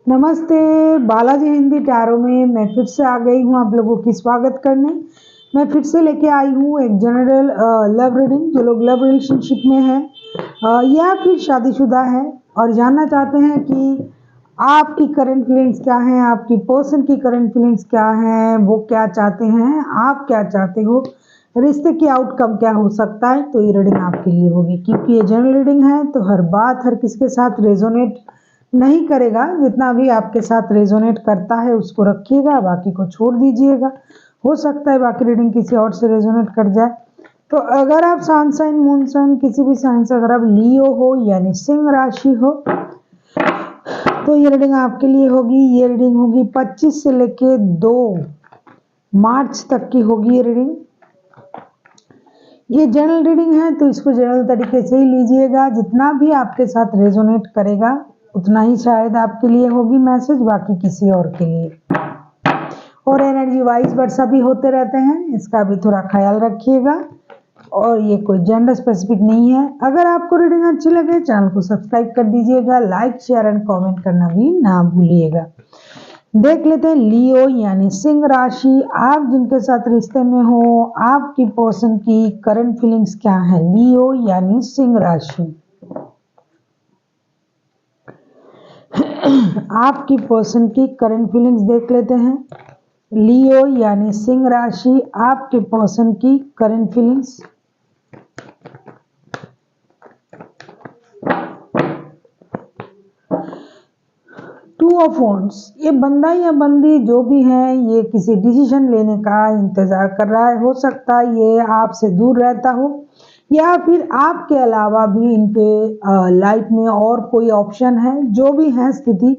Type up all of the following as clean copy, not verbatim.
नमस्ते। बालाजी हिंदी टैरो में मैं फिर से आ गई हूँ आप लोगों की स्वागत करने। मैं फिर से लेके आई हूँ एक जनरल लव रीडिंग। जो लोग लव रिलेशनशिप में हैं या फिर शादीशुदा है और जानना चाहते हैं कि आपकी करंट फीलिंग्स क्या हैं, आपकी पर्सन की करंट फीलिंग्स क्या हैं, वो क्या चाहते हैं, आप क्या चाहते हो, रिश्ते की आउटकम क्या हो सकता है, तो ये रीडिंग आपके लिए होगी। क्योंकि ये जनरल रीडिंग है तो हर बात हर किसी के साथ रेजोनेट नहीं करेगा। जितना भी आपके साथ रेजोनेट करता है उसको रखिएगा, बाकी को छोड़ दीजिएगा। हो सकता है बाकी रीडिंग किसी और से रेजोनेट कर जाए। तो अगर आप सन साइन मून साइन किसी भी साइन से अगर आप लियो हो यानी सिंह राशि हो तो ये रीडिंग आपके लिए होगी। ये रीडिंग होगी 25 से लेके 2 मार्च तक की होगी ये रीडिंग। ये जनरल रीडिंग है तो इसको जनरल तरीके से ही लीजिएगा। जितना भी आपके साथ रेजोनेट करेगा उतना ही शायद आपके लिए होगी मैसेज, बाकी किसी और के लिए। और एनर्जी वाइज वर्षा भी होते रहते हैं, इसका भी थोड़ा ख्याल रखिएगा। और ये कोई जेंडर स्पेसिफिक नहीं है। अगर आपको रीडिंग अच्छी लगे चैनल को सब्सक्राइब कर दीजिएगा, लाइक शेयर एंड कमेंट करना भी ना भूलिएगा। देख लेते हैं लियो यानी सिंह राशि। आप जिनके साथ रिश्ते में हो आपकी पर्सन की करंट फीलिंग्स क्या है। लियो यानी सिंह राशि। आपकी पर्सन की करंट फीलिंग्स देख लेते हैं। लियो यानी सिंह राशि, आपके पर्सन की current feelings. Two of wands. ये बंदा या बंदी जो भी है ये किसी डिसीजन लेने का इंतजार कर रहा है। हो सकता है ये आपसे दूर रहता हो या फिर आपके अलावा भी इनके लाइफ में और कोई ऑप्शन है। जो भी है स्थिति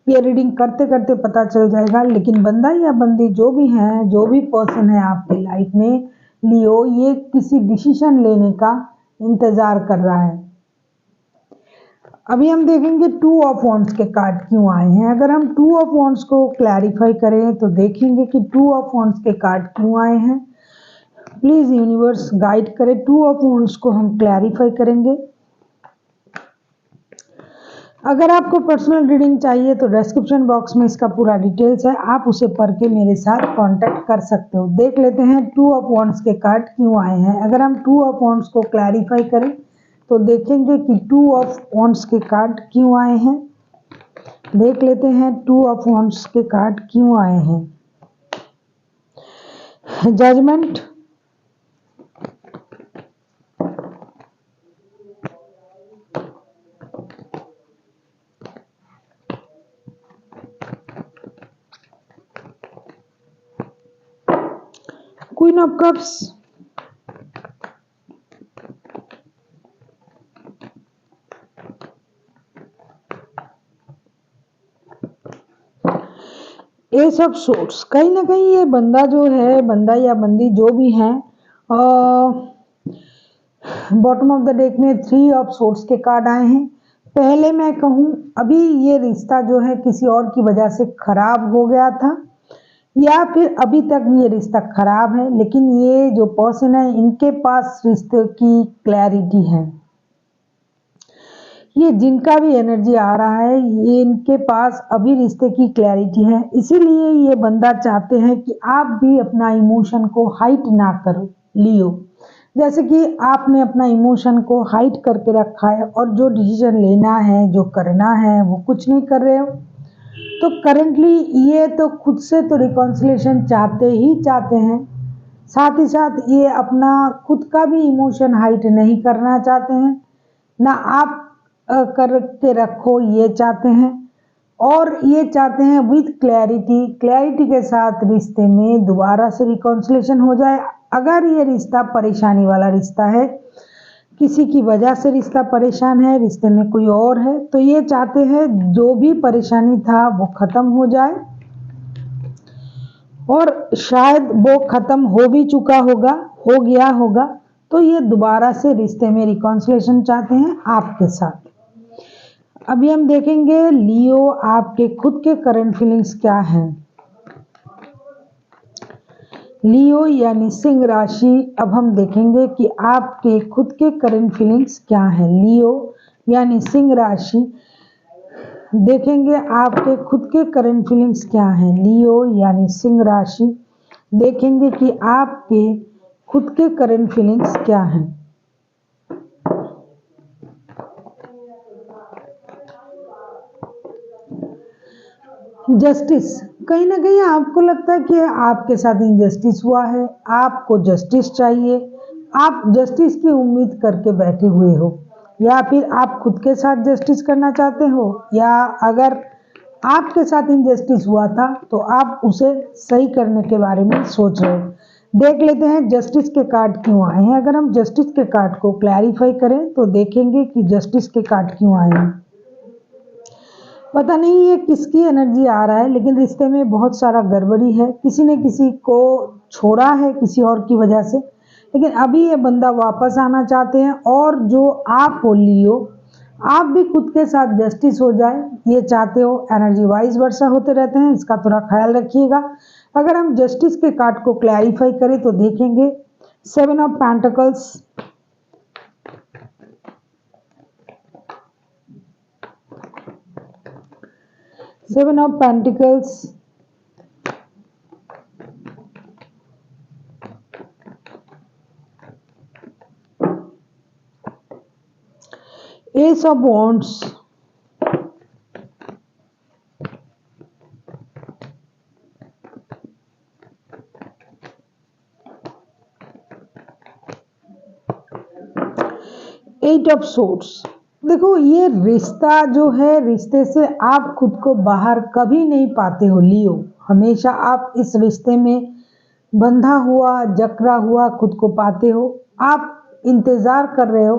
ये रीडिंग करते करते पता चल जाएगा। लेकिन बंदा या बंदी जो भी है, जो भी पर्सन है आपकी लाइफ में लियो, ये किसी डिसीजन लेने का इंतजार कर रहा है। अभी हम देखेंगे 2 ऑफ वॉन्ड्स के कार्ड क्यों आए हैं। अगर हम 2 ऑफ वॉन्ड्स को क्लैरिफाई करें तो देखेंगे कि 2 ऑफ वॉन्ड्स के कार्ड क्यों आए हैं। प्लीज यूनिवर्स गाइड करें। 2 ऑफ वॉन्ड्स को हम क्लैरिफाई करेंगे। अगर आपको पर्सनल रीडिंग चाहिए तो डिस्क्रिप्शन बॉक्स में इसका पूरा डिटेल्स है, आप उसे पढ़ के मेरे साथ कांटेक्ट कर सकते हो। देख लेते हैं 2 ऑफ वॉन्ड्स के कार्ड क्यों आए हैं। अगर हम 2 ऑफ वॉन्ड्स को क्लैरिफाई करें तो देखेंगे कि 2 ऑफ वॉन्ड्स के कार्ड क्यों आए हैं। देख लेते हैं 2 ऑफ वॉन्ड्स के कार्ड क्यों आए हैं। Judgement, queen of cups, ace of swords. कहीं ना कहीं ये बंदा जो है, बंदा या बंदी जो भी है, बॉटम ऑफ द डेक में 3 ऑफ सोर्ट्स के कार्ड आए हैं। पहले मैं कहूँ अभी ये रिश्ता जो है किसी और की वजह से खराब हो गया था या फिर अभी तक ये रिश्ता खराब है, लेकिन ये जो पर्सन है इनके पास रिश्ते की क्लैरिटी है। ये जिनका भी एनर्जी आ रहा है ये इनके पास अभी रिश्ते की क्लैरिटी है। इसीलिए ये बंदा चाहते हैं कि आप भी अपना इमोशन को हाइड ना करो लियो। जैसे कि आपने अपना इमोशन को हाइड करके रखा है और जो डिसीजन लेना है, जो करना है वो कुछ नहीं कर रहे हो। तो करंटली ये तो खुद से तो रिकॉन्सिलेशन चाहते ही चाहते हैं, साथ ही साथ ये अपना खुद का भी इमोशन हाइड नहीं करना चाहते हैं, ना आप करके रखो ये चाहते हैं। और ये चाहते हैं विद क्लैरिटी, क्लैरिटी के साथ रिश्ते में दोबारा से रिकॉन्सिलेशन हो जाए। अगर ये रिश्ता परेशानी वाला रिश्ता है, किसी की वजह से रिश्ता परेशान है, रिश्ते में कोई और है, तो ये चाहते हैं जो भी परेशानी था वो खत्म हो जाए। और शायद वो खत्म हो भी चुका होगा, हो गया होगा, तो ये दोबारा से रिश्ते में रिकॉन्सिलेशन चाहते हैं आपके साथ। अभी हम देखेंगे लियो आपके खुद के करंट फीलिंग्स क्या हैं। लियो यानी सिंह राशि। अब हम देखेंगे कि आपके खुद के करंट फीलिंग्स क्या हैं। लियो यानी सिंह राशि, देखेंगे आपके खुद के करंट फीलिंग्स क्या हैं। लियो यानी सिंह राशि, देखेंगे कि आपके खुद के करंट फीलिंग्स क्या हैं। जस्टिस, कहीं ना कहीं आपको लगता है कि आपके साथ इनजस्टिस हुआ है, आपको जस्टिस चाहिए, आप जस्टिस की उम्मीद करके बैठे हुए हो, या फिर आप खुद के साथ जस्टिस करना चाहते हो, या अगर आपके साथ इनजस्टिस हुआ था तो आप उसे सही करने के बारे में सोच रहे हो। देख लेते हैं जस्टिस के कार्ड क्यों आए हैं। अगर हम जस्टिस के कार्ड को क्लैरिफाई करें तो देखेंगे कि जस्टिस के कार्ड क्यों आए हैं। पता नहीं ये किसकी एनर्जी आ रहा है, लेकिन रिश्ते में बहुत सारा गड़बड़ी है, किसी ने किसी को छोड़ा है किसी और की वजह से, लेकिन अभी ये बंदा वापस आना चाहते हैं। और जो आप हो लियो, आप भी खुद के साथ जस्टिस हो जाए ये चाहते हो। एनर्जी वाइज वर्षा होते रहते हैं, इसका थोड़ा ख्याल रखिएगा। अगर हम जस्टिस के कार्ड को क्लैरिफाई करें तो देखेंगे 7 of pentacles, Seven of Pentacles, Ace of Wands, Eight of Swords। देखो ये रिश्ता जो है, रिश्ते से आप खुद को बाहर कभी नहीं पाते हो लियो। हमेशा आप इस रिश्ते में बंधा हुआ जकड़ा हुआ खुद को पाते हो। आप इंतज़ार कर रहे हो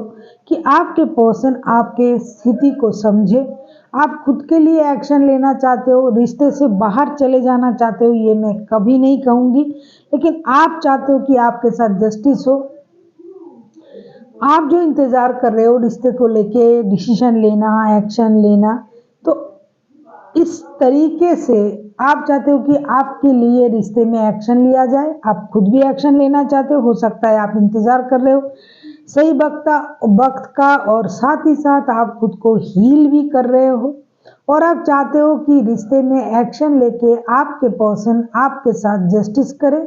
कि आपके पर्सन आपके स्थिति को समझे। आप खुद के लिए एक्शन लेना चाहते हो, रिश्ते से बाहर चले जाना चाहते हो, ये मैं कभी नहीं कहूँगी, लेकिन आप चाहते हो कि आपके साथ जस्टिस हो। आप जो इंतज़ार कर रहे हो रिश्ते को लेके डिसीजन लेना, एक्शन लेना, तो इस तरीके से आप चाहते हो कि आपके लिए रिश्ते में एक्शन लिया जाए। आप खुद भी एक्शन लेना चाहते हो सकता है आप इंतज़ार कर रहे हो सही वक्त का, और साथ ही साथ आप खुद को हील भी कर रहे हो, और आप चाहते हो कि रिश्ते में एक्शन लेके आपके पर्सन आपके साथ जस्टिस करे,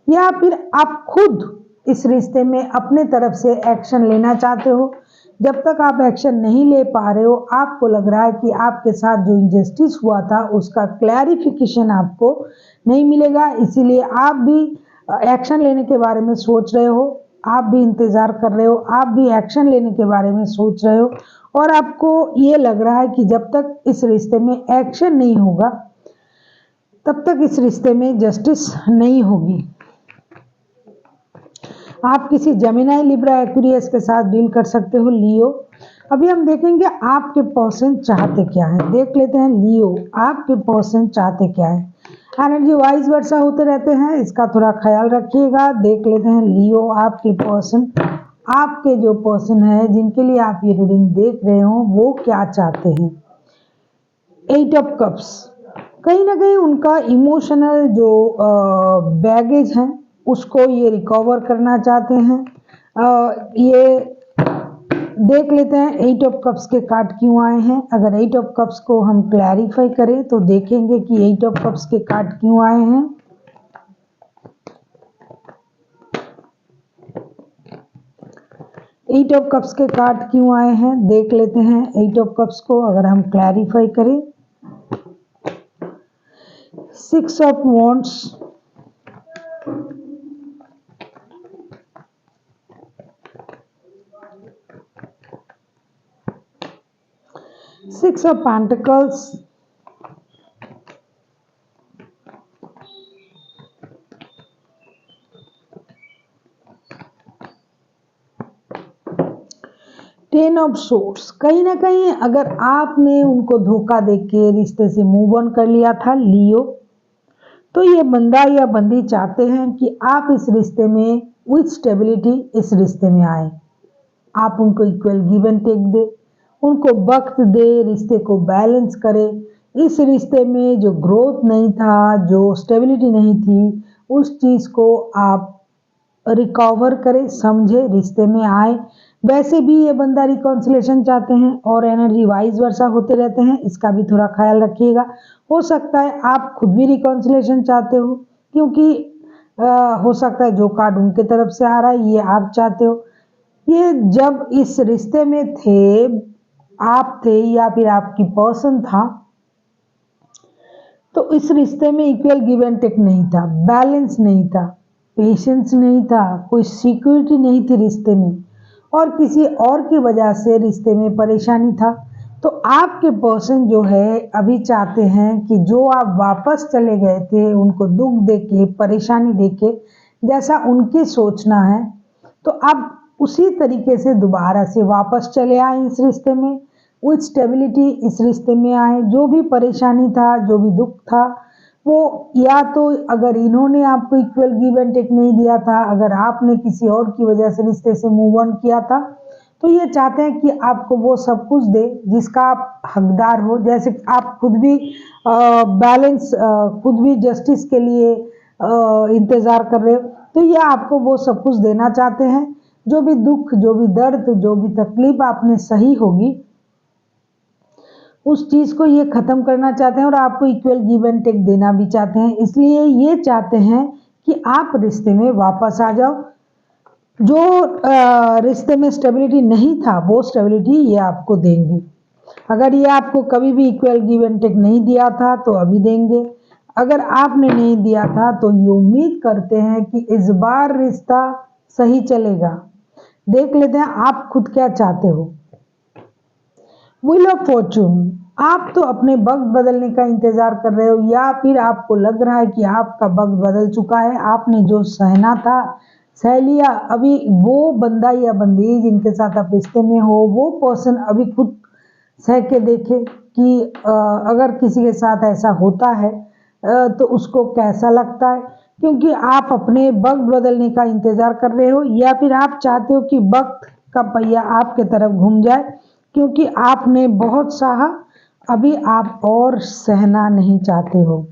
या फिर आप खुद इस रिश्ते में अपने तरफ से एक्शन लेना चाहते हो। जब तक आप एक्शन नहीं ले पा रहे हो, आपको लग रहा है कि आपके साथ जो इनजस्टिस हुआ था उसका क्लैरिफिकेशन आपको नहीं मिलेगा, इसीलिए आप भी एक्शन लेने के बारे में सोच रहे हो, आप भी इंतज़ार कर रहे हो, आप भी एक्शन लेने के बारे में सोच रहे हो, और आपको ये लग रहा है कि जब तक इस रिश्ते में एक्शन नहीं होगा तब तक इस रिश्ते में जस्टिस नहीं होगी। आप किसी जेमिनी, लिब्रा, एक्वेरियस के साथ डील कर सकते हो लियो। अभी हम देखेंगे आपके पर्सन चाहते क्या है। देख लेते हैं लियो, आपके पर्सन चाहते क्या है। एनर्जी वाइज वर्षा होते रहते हैं, इसका थोड़ा ख्याल रखिएगा। देख लेते हैं लियो, आपके पर्सन, आपके जो पर्सन है जिनके लिए आप ये रीडिंग देख रहे हो वो क्या चाहते हैं। 8 ऑफ कप्स, कहीं ना कहीं उनका इमोशनल जो बैगेज है उसको ये रिकवर करना चाहते हैं। ये देख लेते हैं 8 ऑफ कप्स के कार्ड क्यों आए हैं। अगर 8 ऑफ कप्स को हम क्लैरिफाई करें तो देखेंगे कि 8 ऑफ कप्स के कार्ड क्यों आए हैं। एट ऑफ कप्स के कार्ड क्यों आए हैं देख लेते हैं। 8 ऑफ कप्स को अगर हम क्लैरिफाई करें, 6 of wands, 6 of pentacles, 10 of swords. कहीं ना कहीं अगर आपने उनको धोखा देके रिश्ते से मूव ऑन कर लिया था लियो, तो ये बंदा या बंदी चाहते हैं कि आप इस रिश्ते में विथ स्टेबिलिटी इस रिश्ते में आए। आप उनको इक्वल गिव एंड टेक दे, उनको वक्त दे, रिश्ते को बैलेंस करे। इस रिश्ते में जो ग्रोथ नहीं था, जो स्टेबिलिटी नहीं थी, उस चीज़ को आप रिकवर करें, समझे, रिश्ते में आए। वैसे भी ये बंदा रिकॉन्सिलेशन चाहते हैं और एनर्जी वाइज वर्सा होते रहते हैं, इसका भी थोड़ा ख्याल रखिएगा। हो सकता है आप खुद भी रिकॉन्सिलेशन चाहते हो, क्योंकि हो सकता है जो कार्ड उनके तरफ से आ रहा है ये आप चाहते हो। ये जब इस रिश्ते में थे, आप थे या फिर आपकी पर्सन था, तो इस रिश्ते में इक्वल गिव एंड टेक नहीं था, बैलेंस नहीं था, पेशेंस नहीं था, कोई सिक्योरिटी नहीं थी रिश्ते में, और किसी और की वजह से रिश्ते में परेशानी था। तो आपके पर्सन जो है अभी चाहते हैं कि जो आप वापस चले गए थे उनको दुख देके, परेशानी देके, जैसा उनकी सोचना है, तो आप उसी तरीके से दोबारा से वापस चले आए इस रिश्ते में, विथ स्टेबिलिटी इस रिश्ते में आए। जो भी परेशानी था, जो भी दुख था, वो या तो अगर इन्होंने आपको इक्वल गिव एंड टेक नहीं दिया था, अगर आपने किसी और की वजह से रिश्ते से मूव ऑन किया था, तो ये चाहते हैं कि आपको वो सब कुछ दे जिसका आप हकदार हो। जैसे आप खुद भी बैलेंस, खुद भी जस्टिस के लिए इंतज़ार कर रहे हो, तो ये आपको वो सब कुछ देना चाहते हैं। जो भी दुख, जो भी दर्द, जो भी तकलीफ आपने सही होगी, उस चीज़ को ये ख़त्म करना चाहते हैं और आपको इक्वल गिव एंड टेक देना भी चाहते हैं। इसलिए ये चाहते हैं कि आप रिश्ते में वापस आ जाओ। जो रिश्ते में स्टेबिलिटी नहीं था, वो स्टेबिलिटी ये आपको देंगे। अगर ये आपको कभी भी इक्वल गिव एंड टेक नहीं दिया था तो अभी देंगे। अगर आपने नहीं दिया था तो ये उम्मीद करते हैं कि इस बार रिश्ता सही चलेगा। देख लेते हैं आप खुद क्या चाहते हो। व्हील ऑफ फॉर्चून, आप तो अपने वक्त बदलने का इंतजार कर रहे हो, या फिर आपको लग रहा है कि आपका वक्त बदल चुका है। आपने जो सहना था सह लिया। अभी वो बंदा या बंदी जिनके साथ आप रिश्ते में हो, वो पर्सन अभी खुद सह के देखे कि अगर किसी के साथ ऐसा होता है तो उसको कैसा लगता है। क्योंकि आप अपने वक्त बदलने का इंतजार कर रहे हो, या फिर आप चाहते हो कि वक्त का पहिया आपके तरफ घूम जाए, क्योंकि आपने बहुत सहा, अभी आप और सहना नहीं चाहते हो।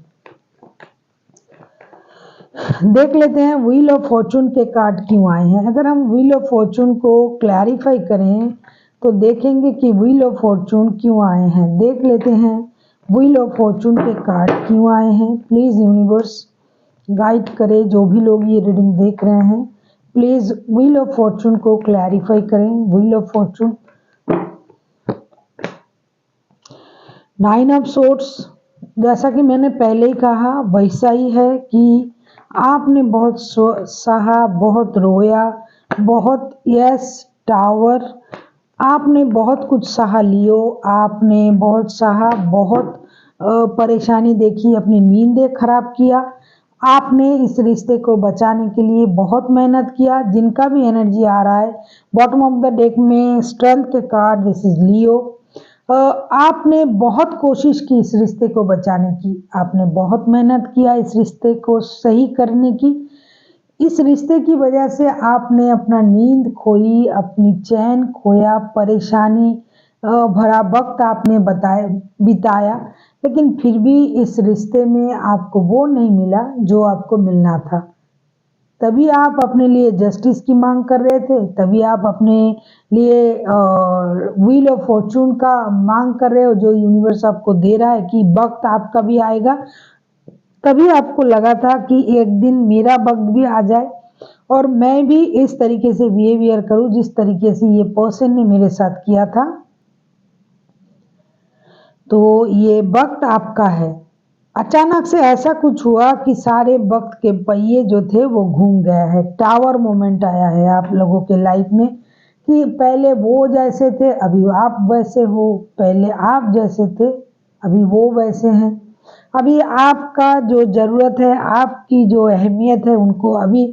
देख लेते हैं व्हील ऑफ फॉर्चून के कार्ड क्यों आए हैं। अगर हम व्हील ऑफ फॉर्चून को क्लैरिफाई करें तो देखेंगे कि व्हील ऑफ फॉर्चून क्यों आए हैं। देख लेते हैं व्हील ऑफ फॉर्चून के कार्ड क्यों आए हैं। प्लीज़ यूनिवर्स गाइड करे, जो भी लोग ये रीडिंग देख रहे हैं प्लीज़ व्हील ऑफ फॉर्चून को क्लैरिफाई करें। Wheel of Fortune, nine of swords, जैसा कि मैंने पहले ही कहा वैसा ही है कि आपने बहुत सहा, बहुत रोया, बहुत, यस टावर, आपने बहुत कुछ सहा लियो, आपने बहुत सहा, बहुत परेशानी देखी, अपनी नींदें खराब किया। आपने इस रिश्ते को बचाने के लिए बहुत मेहनत किया। जिनका भी एनर्जी आ रहा है बॉटम ऑफ द डेक में स्ट्रेंथ के कार्ड, दिस इज लियो। आपने बहुत कोशिश की इस रिश्ते को बचाने की, आपने बहुत मेहनत किया इस रिश्ते को सही करने की। इस रिश्ते की वजह से आपने अपना नींद खोई, अपनी चैन खोया, परेशानी भरा वक्त आपने बिताया, लेकिन फिर भी इस रिश्ते में आपको वो नहीं मिला जो आपको मिलना था। तभी आप अपने लिए जस्टिस की मांग कर रहे थे, तभी आप अपने लिए व्हील ऑफ फॉर्चून का मांग कर रहे हो, जो यूनिवर्स आपको दे रहा है कि वक्त आपका भी आएगा। तभी आपको लगा था कि एक दिन मेरा वक्त भी आ जाए और मैं भी इस तरीके से बिहेवियर करूं जिस तरीके से ये पर्सन ने मेरे साथ किया था। तो ये वक्त आपका है। अचानक से ऐसा कुछ हुआ कि सारे वक्त के पहिए जो थे वो घूम गया है। टावर मोमेंट आया है आप लोगों के लाइफ में कि पहले वो जैसे थे अभी आप वैसे हो, पहले आप जैसे थे अभी वो वैसे हैं। अभी आपका जो ज़रूरत है, आपकी जो अहमियत है उनको अभी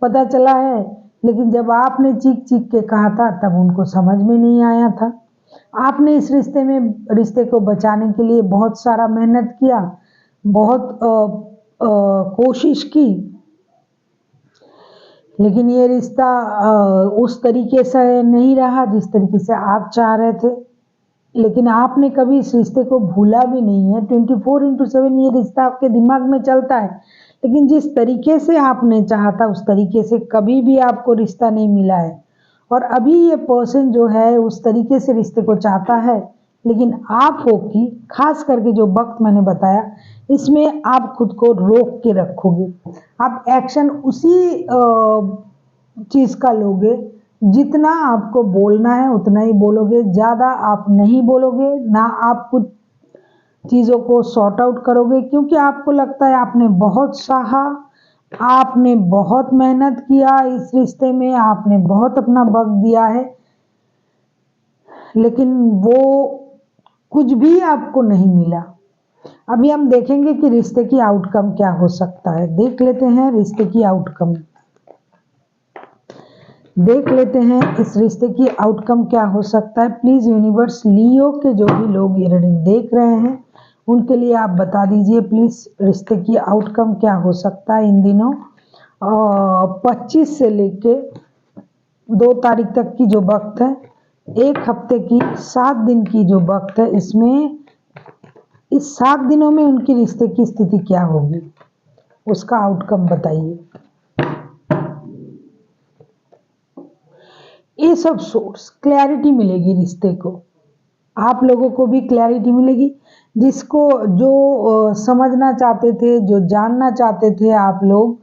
पता चला है, लेकिन जब आपने चीख चीख के कहा था तब उनको समझ में नहीं आया था। आपने इस रिश्ते को बचाने के लिए बहुत सारा मेहनत किया, बहुत कोशिश की, लेकिन ये रिश्ता उस तरीके से नहीं रहा जिस तरीके से आप चाह रहे थे। लेकिन आपने कभी इस रिश्ते को भूला भी नहीं है। 24/7 ये रिश्ता आपके दिमाग में चलता है, लेकिन जिस तरीके से आपने चाहा था उस तरीके से कभी भी आपको रिश्ता नहीं मिला है। और अभी ये पर्सन जो है उस तरीके से रिश्ते को चाहता है, लेकिन आप हो कि खास करके जो वक्त मैंने बताया इसमें आप खुद को रोक के रखोगे। आप एक्शन उसी चीज का लोगे, जितना आपको बोलना है उतना ही बोलोगे, ज्यादा आप नहीं बोलोगे, ना आप कुछ चीजों को सॉर्ट आउट करोगे, क्योंकि आपको लगता है आपने बहुत सहा, आपने बहुत मेहनत किया इस रिश्ते में, आपने बहुत अपना वक्त दिया है, लेकिन वो कुछ भी आपको नहीं मिला। अभी हम देखेंगे कि रिश्ते की आउटकम क्या हो सकता है। देख लेते हैं रिश्ते की आउटकम, देख लेते हैं इस रिश्ते की आउटकम क्या हो सकता है। प्लीज यूनिवर्स, लियो के जो भी लोग ये रीडिंग देख रहे हैं उनके लिए आप बता दीजिए प्लीज, रिश्ते की आउटकम क्या हो सकता है इन दिनों 25 से लेके 2 तारीख तक की जो वक्त है, 1 हफ्ते की 7 दिन की जो वक्त है, इसमें इस 7 दिनों में उनकी रिश्ते की स्थिति क्या होगी, उसका आउटकम बताइए। ये सब सोर्स क्लैरिटी मिलेगी रिश्ते को, आप लोगों को भी क्लैरिटी मिलेगी, जिसको जो समझना चाहते थे, जो जानना चाहते थे आप लोग,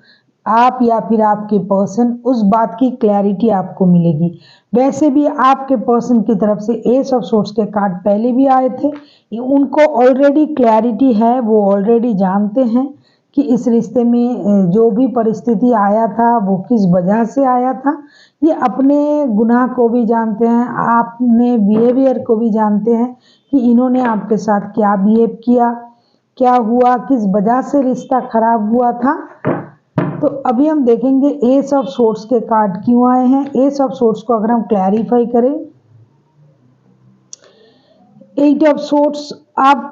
आप या फिर आपके पर्सन, उस बात की क्लैरिटी आपको मिलेगी। वैसे भी आपके पर्सन की तरफ से एस ऑफ सोर्स के कार्ड पहले भी आए थे, उनको ऑलरेडी क्लैरिटी है, वो ऑलरेडी जानते हैं कि इस रिश्ते में जो भी परिस्थिति आया था वो किस वजह से आया था। ये अपने गुनाह को भी जानते हैं, आपने बिहेवियर को भी जानते हैं कि इन्होंने आपके साथ क्या बिहेव किया, क्या हुआ, किस वजह से रिश्ता खराब हुआ था। तो अभी हम देखेंगे एस ऑफ सोर्स के कार्ड क्यों आए हैं। एस ऑफ सोर्स को अगर हम क्लैरिफाई करें, 8 ऑफ सोर्स, आप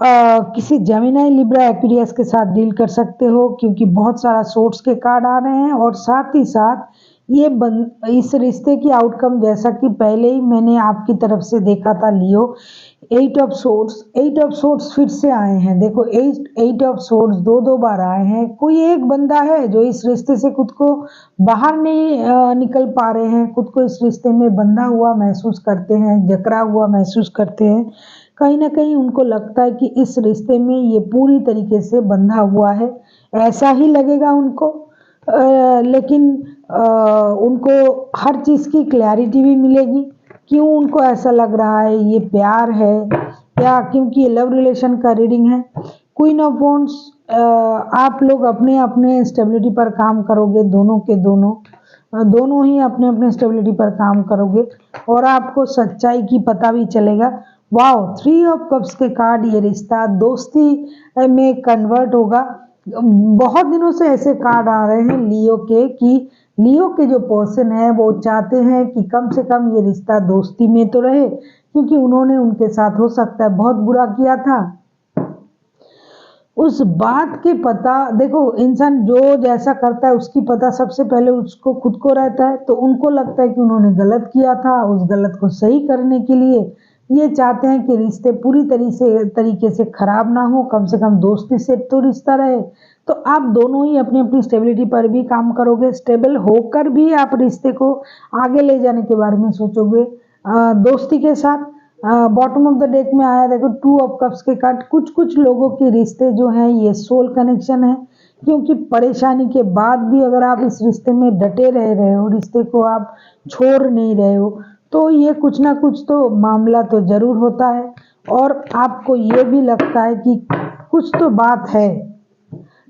किसी जेमिनी, लिब्रा, एक्वेरियस के साथ डील कर सकते हो, क्योंकि बहुत सारा सोर्स के कार्ड आ रहे हैं। और साथ ही साथ ये इस रिश्ते की आउटकम, जैसा कि पहले ही मैंने आपकी तरफ से देखा था लियो, 8 ऑफ सोर्स, 8 ऑफ सोर्स फिर से आए हैं। देखो 8 ऑफ सोर्स 2 बार आए हैं। कोई एक बंदा है जो इस रिश्ते से खुद को बाहर नहीं निकल पा रहे हैं, खुद को इस रिश्ते में बंधा हुआ महसूस करते हैं, जकड़ा हुआ महसूस करते हैं। कहीं ना कहीं उनको लगता है कि इस रिश्ते में ये पूरी तरीके से बंधा हुआ है, ऐसा ही लगेगा उनको। लेकिन उनको हर चीज़ की क्लैरिटी भी मिलेगी, क्यों उनको ऐसा लग रहा है, ये प्यार है या क्योंकि ये लव रिलेशन का रीडिंग है। क्वीन ऑफ वॉन्ड्स, आप लोग अपने अपने स्टेबिलिटी पर काम करोगे, दोनों के दोनों दोनों ही अपने अपने स्टेबिलिटी पर काम करोगे और आपको सच्चाई की पता भी चलेगा। वाओ, 3 ऑफ कप्स के कार्ड, ये रिश्ता दोस्ती में कन्वर्ट होगा। बहुत दिनों से ऐसे कार्ड आ रहे हैं लियो के कि लियो के जो पर्सन है वो चाहते हैं कि कम से कम ये रिश्ता दोस्ती में तो रहे, क्योंकि उन्होंने उनके साथ हो सकता है बहुत बुरा किया था। उस बात के पता, देखो इंसान जो जैसा करता है उसकी पता सबसे पहले उसको खुद को रहता है, तो उनको लगता है कि उन्होंने गलत किया था, उस गलत को सही करने के लिए ये चाहते हैं कि रिश्ते पूरी तरीके से खराब ना हो, कम से कम दोस्ती से तो रिश्ता रहे। तो आप दोनों ही अपनी अपनी स्टेबिलिटी पर भी काम करोगे, स्टेबल होकर भी आप रिश्ते को आगे ले जाने के बारे में सोचोगे दोस्ती के साथ। बॉटम ऑफ द डेक में आया देखो 2 ऑफ कप्स के कार्ड। कुछ कुछ लोगों के रिश्ते जो हैं ये सोल कनेक्शन है, क्योंकि परेशानी के बाद भी अगर आप इस रिश्ते में डटे रह रहे हो, रिश्ते को आप छोड़ नहीं रहे हो, तो ये कुछ ना कुछ तो मामला तो जरूर होता है और आपको ये भी लगता है कि कुछ तो बात है,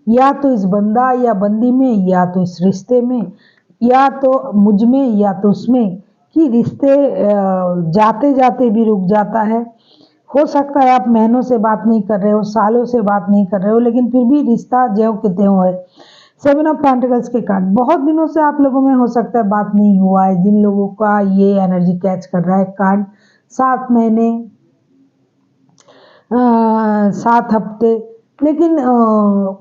या तो इस बंदा या बंदी में, या तो इस रिश्ते में, या तो मुझ में, या तो उसमें, कि रिश्ते जाते जाते भी रुक जाता है। हो सकता है आप महीनों से बात नहीं कर रहे हो, सालों से बात नहीं कर रहे हो, लेकिन फिर भी रिश्ता ज्यों के त्यों है। 7 ऑफ पेंटिकल्स के कार्ड, बहुत दिनों से आप लोगों में हो सकता है बात नहीं हुआ है, जिन लोगों का ये एनर्जी कैच कर रहा है कार्ड, 7 महीने 7 हफ्ते, लेकिन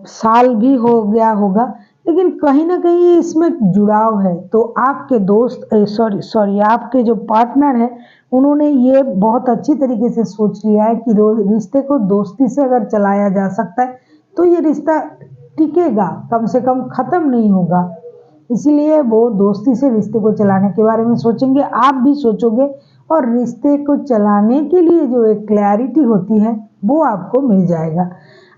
साल भी हो गया होगा, लेकिन कहीं ना कहीं इसमें जुड़ाव है। तो आपके दोस्त सॉरी आपके जो पार्टनर है उन्होंने ये बहुत अच्छी तरीके से सोच लिया है कि रिश्ते को दोस्ती से अगर चलाया जा सकता है तो ये रिश्ता टिकेगा, कम से कम खत्म नहीं होगा। इसीलिए वो दोस्ती से रिश्ते को चलाने के बारे में सोचेंगे, आप भी सोचोगे और रिश्ते को चलाने के लिए जो एक क्लैरिटी होती है वो आपको मिल जाएगा।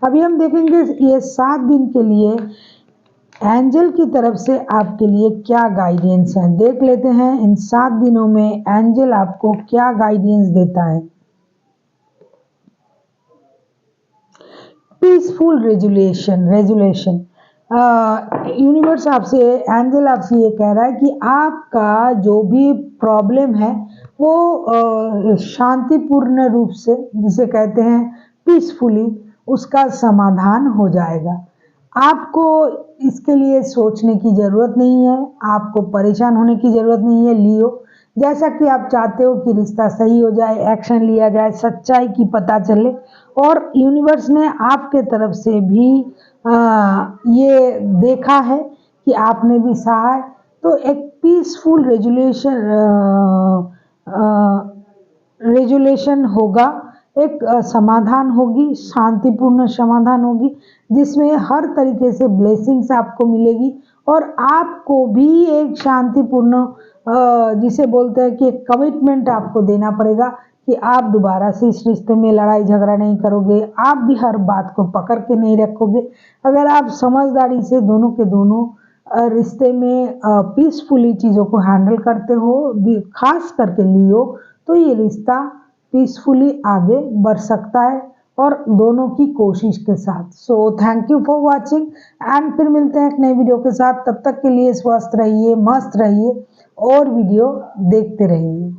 अभी हम देखेंगे ये 7 दिन के लिए एंजल की तरफ से आपके लिए क्या गाइडेंस है। देख लेते हैं इन 7 दिनों में एंजल आपको क्या गाइडेंस देता है। पीसफुल रेजुलेशन यूनिवर्स आपसे, एंजल आपसे ये कह रहा है कि आपका जो भी प्रॉब्लम है वो शांतिपूर्ण रूप से, जिसे कहते हैं पीसफुली, उसका समाधान हो जाएगा। आपको इसके लिए सोचने की ज़रूरत नहीं है, आपको परेशान होने की ज़रूरत नहीं है लियो। जैसा कि आप चाहते हो कि रिश्ता सही हो जाए, एक्शन लिया जाए, सच्चाई की पता चले, और यूनिवर्स ने आपके तरफ से भी ये देखा है कि आपने भी सहा है। तो एक पीसफुल रेजुलेशन होगा, एक समाधान होगी, शांतिपूर्ण समाधान होगी, जिसमें हर तरीके से ब्लेसिंग्स आपको मिलेगी और आपको भी एक शांतिपूर्ण जिसे बोलते हैं कि एक कमिटमेंट आपको देना पड़ेगा कि आप दोबारा से इस रिश्ते में लड़ाई झगड़ा नहीं करोगे, आप भी हर बात को पकड़ के नहीं रखोगे। अगर आप समझदारी से दोनों के दोनों रिश्ते में पीसफुली चीज़ों को हैंडल करते हो, खास करके लियो, तो ये रिश्ता पीसफुली आगे बढ़ सकता है और दोनों की कोशिश के साथ। So thank you for watching and फिर मिलते हैं एक नई वीडियो के साथ। तब तक के लिए स्वस्थ रहिए, मस्त रहिए और वीडियो देखते रहिए।